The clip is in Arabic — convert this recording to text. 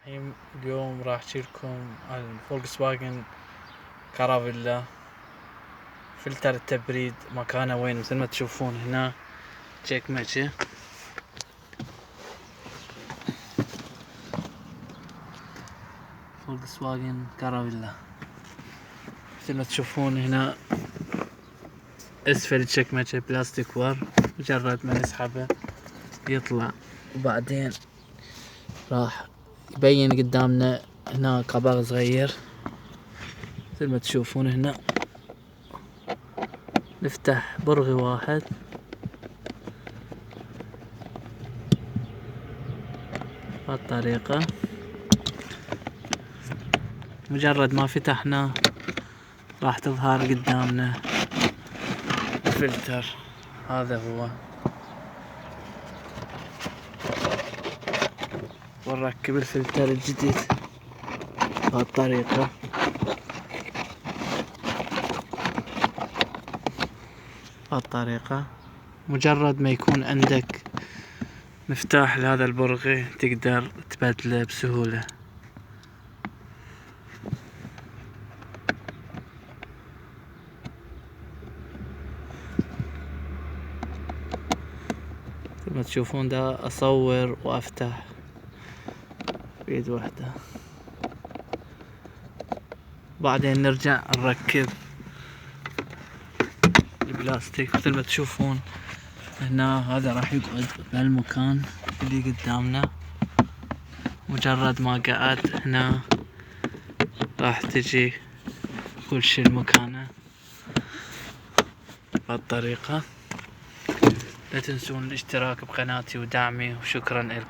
اليوم راح احكي لكم عن فولكس واجن كارافيلا. فلتر التبريد مكانه وين؟ مثل ما تشوفون هنا تشكمشة فولكس واجن كارافيلا. مثل ما تشوفون هنا اسفل الشكمشة بلاستيك ور، مجرد ما نسحبه يطلع، وبعدين راح يبين قدامنا هنا قبغ صغير مثل ما تشوفون هنا. نفتح برغي واحد بهالطريقة، مجرد ما فتحنا راح تظهر قدامنا الفلتر. هذا هو، ونركب الفلتر الجديد بهالطريقة. مجرد ما يكون عندك مفتاح لهذا البرغي تقدر تبدله بسهولة. مثل ما تشوفون دا اصور وافتح بيد واحدة، بعدين نرجع نركب البلاستيك. مثل ما تشوفون هنا هذا راح يقعد بهالمكان اللي قدامنا، مجرد ما قعد هنا راح تجي كل شي لمكانه بهالطريقة. لا تنسون الاشتراك بقناتي ودعمي، وشكرا لكم.